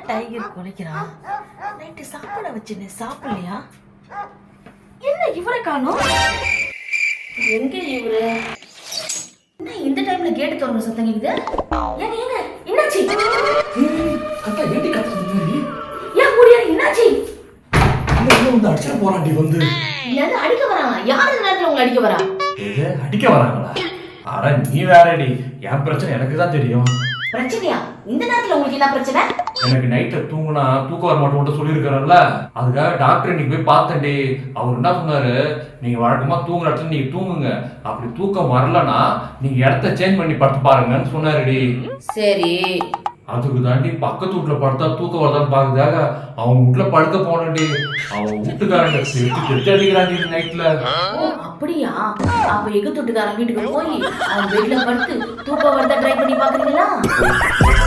Tiger குலைக்கிறான். Night சாப்பிட வச்சுன்னு சாப்பிடலையா? என்ன இவரை காணோம்? எங்க இவரு? என்ன இந்த டைம்ல கேட்டு திறந்த சத்தம் கேக்குது? ஏங்க ஏங்க என்னாச்சு? கத்தா ஏண்டி கத்துறது? ஏன் கூடியா என்னாச்சு? இன்னும் வந்து அடிச்சிட போறான்டி வந்து. இல்ல அடிக்க வராங்க. யார் இந்த நேரத்துல உங்களை அடிக்க வரா? ஏது அடிக்க வராங்களா? அட நீ வேறடி. என் பிரச்சனை எனக்கு தான் தெரியும். பிரச்சனையா? இந்த நேரத்துல உங்களுக்கு என்ன பிரச்சனை? எனக்கு நைட்ல தூங்குனா தூக்கம் வர மாட்டோம்னு சொல்லியிருக்கிறேன்ல, அதுக்காக டாக்டர் இன்னைக்கு போய் பார்த்தேன்டி. அவர் என்ன சொன்னாரு, நீங்க வழக்கமா தூங்குற இடத்துல நீங்க தூங்குங்க, அப்படி தூக்கம் வரலன்னா நீங்க இடத்த சேஞ்ச் பண்ணி படுத்து பாருங்கன்னு சொன்னாருடி. சரி. அதுக்கு தாண்டி பக்கத்து வீட்டுல படுத்தா தூக்கம் வரதான்னு பாக்குறதாக அவங்க வீட்டுல படுக்க போனடி. அவன் வீட்டுக்காரங்க செட்டு அடிக்கிறாண்டி நைட்ல. அப்படியா? அப்ப எங்க தொட்டுக்காரன் வீட்டுக்கு போய் அவன் பெட்ல படுத்து தூக்கம் வரத ட்ரை பண்ணி பாக்குறீங்களா?